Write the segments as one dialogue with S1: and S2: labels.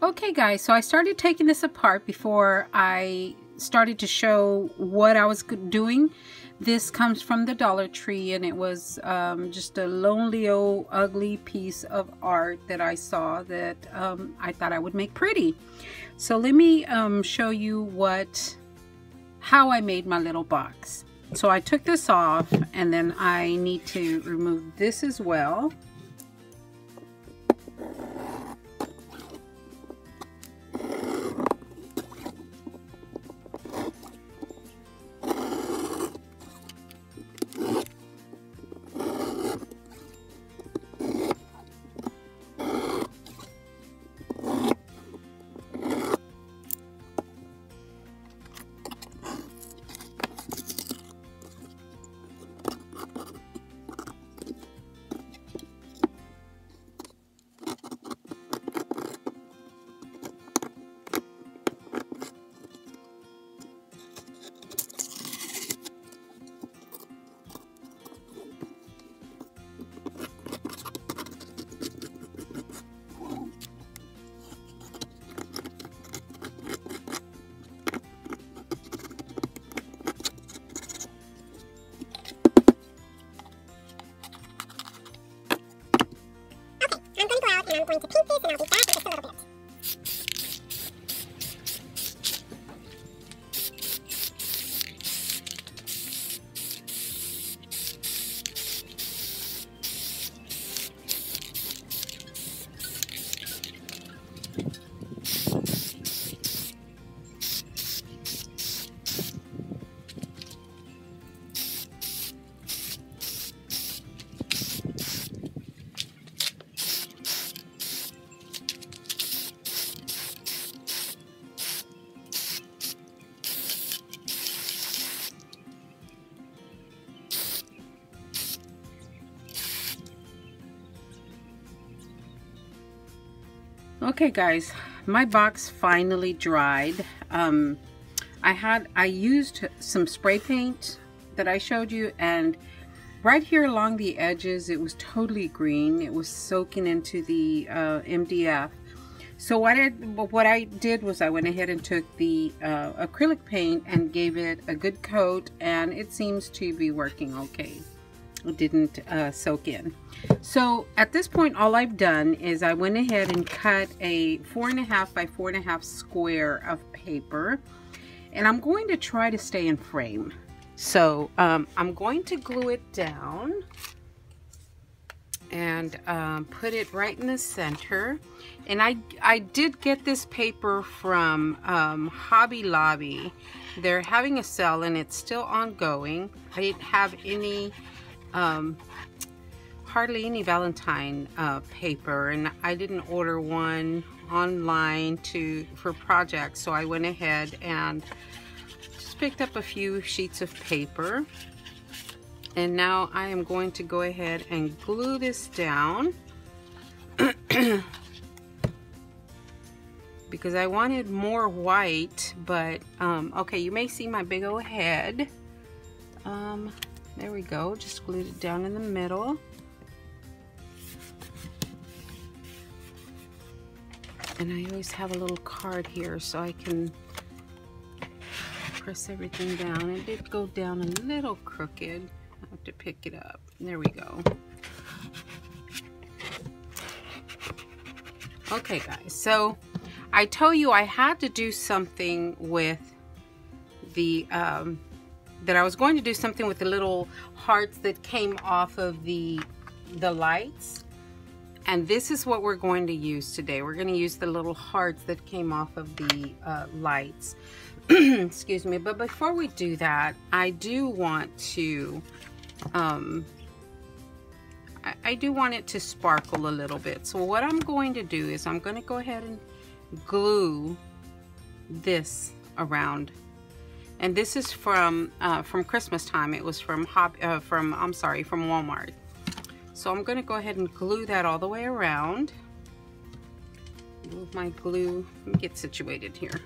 S1: Okay guys, so I started taking this apart before I started to show what I was doing. This comes from the Dollar Tree, and it was just a lonely old ugly piece of art that I saw that I thought I would make pretty. So let me show you how I made my little box. So I took this off, and then I need to remove this as well.
S2: I'm going to paint this, and I'll be back in just a little bit.
S1: Okay guys, my box finally dried. I used some spray paint that I showed you, and right here along the edges it was totally green. It was soaking into the MDF. So what I did was I went ahead and took the acrylic paint and gave it a good coat, and it seems to be working okay. It didn't soak in. So at this point, all I've done is I went ahead and cut a 4.5 by 4.5 square of paper, and I'm going to try to stay in frame. So I'm going to glue it down and put it right in the center. And I did get this paper from Hobby Lobby. They're having a sale and it's still ongoing. I didn't have any hardly any Valentine paper, and I didn't order one online for projects, so I went ahead and just picked up a few sheets of paper, and now I am going to go ahead and glue this down because I wanted more white, but okay, you may see my big old head. There we go, just glued it down in the middle. And I always have a little card here so I can press everything down. It did go down a little crooked. I have to pick it up. There we go. Okay guys, so I told you I had to do something with the that I was going to do something with the little hearts that came off of the lights. And this is what we're going to use today. We're going to use the little hearts that came off of the lights. Excuse me. But before we do that, I do want to, I do want it to sparkle a little bit. So what I'm going to do is I'm going to go ahead and glue this around. And this is from Christmas time. It was from Walmart. So I'm going to go ahead and glue that all the way around. Move my glue. Let me get situated here.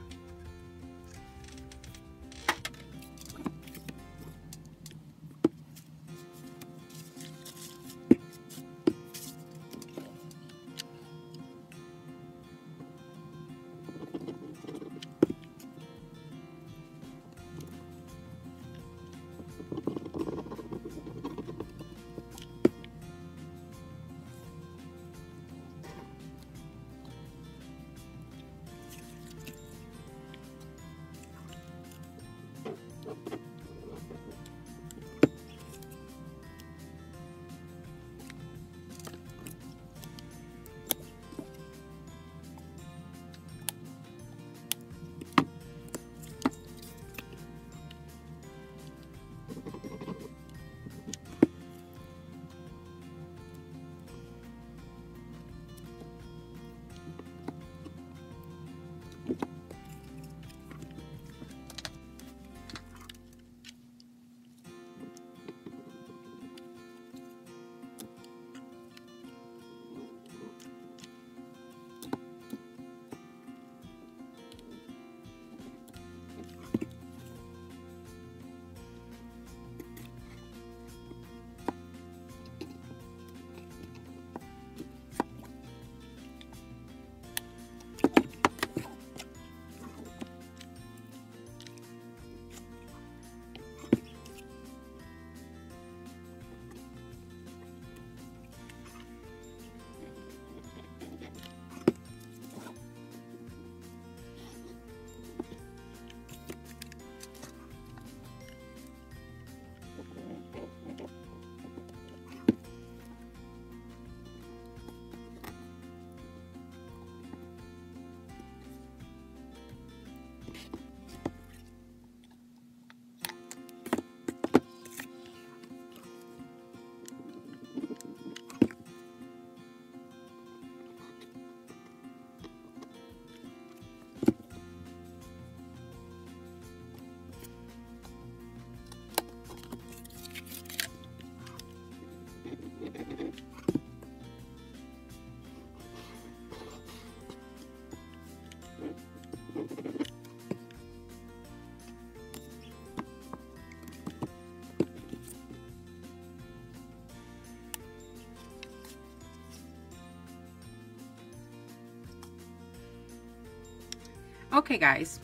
S1: Okay guys,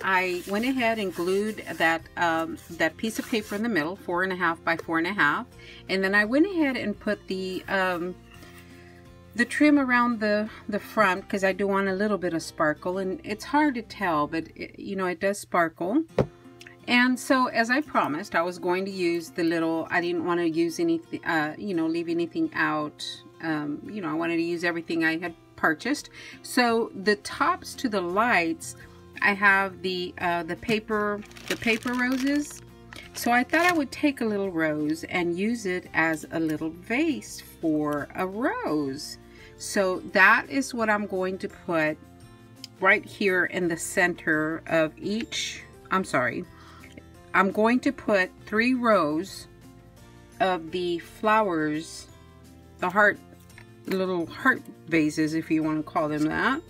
S1: I went ahead and glued that that piece of paper in the middle, 4.5 by 4.5, and then I went ahead and put the trim around the front because I do want a little bit of sparkle, and it's hard to tell, but you know, it does sparkle. And so, as I promised, I was going to use the little, I didn't want to use anything, you know, leave anything out. You know, I wanted to use everything I had purchased. So the tops to the lights, I have the paper roses. So I thought I would take a little rose and use it as a little vase for a rose. So that is what I'm going to put right here in the center of each. I'm going to put 3 rows of the flowers, the little heart vases, if you want to call them that.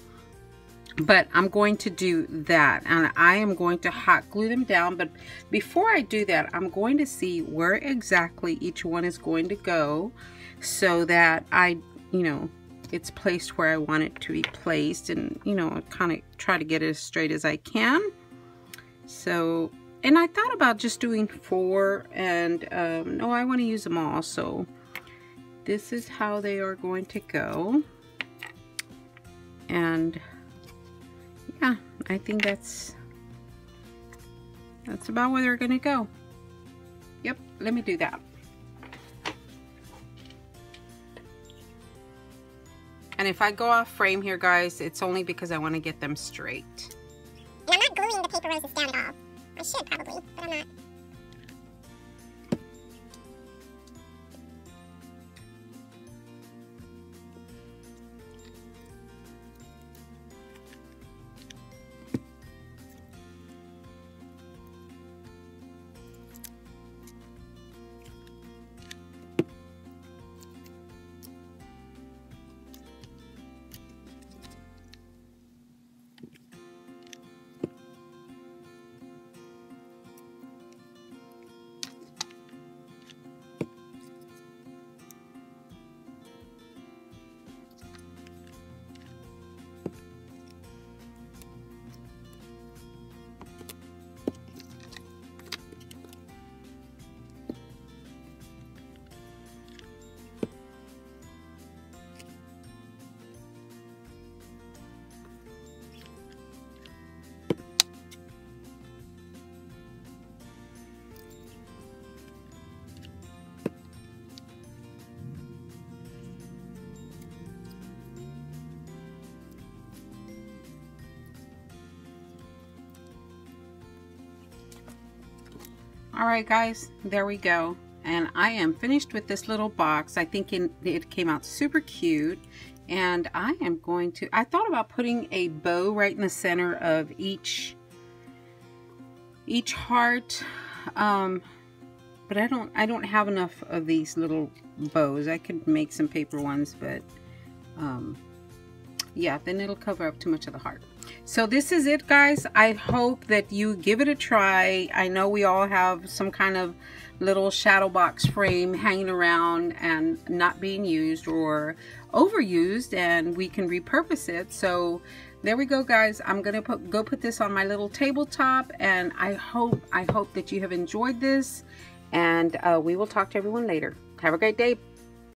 S1: But I'm going to do that, and I am going to hot glue them down. But before I do that, I'm going to see where exactly each one is going to go, so that you know, it's placed where I want it to be placed, and you know, kind of try to get it as straight as I can. So, and I thought about just doing 4, and no, I want to use them all. So this is how they are going to go. And yeah, I think that's about where they're going to go. Yep, let me do that. And if I go off frame here, guys, it's only because I want to get them straight.
S2: And I'm not gluing the paper roses down at all. I should probably, but I'm not.
S1: Alright guys, there we go. And I am finished with this little box. I think it came out super cute. And I am going to, I thought about putting a bow right in the center of each heart. But I don't have enough of these little bows. I could make some paper ones, but yeah, then it'll cover up too much of the heart. So this is it, guys. I hope that you give it a try. I know we all have some kind of little shadow box frame hanging around and not being used or overused, and we can repurpose it. So there we go, guys. I'm gonna go put this on my little tabletop, and I hope that you have enjoyed this, and we will talk to everyone later. Have a great day.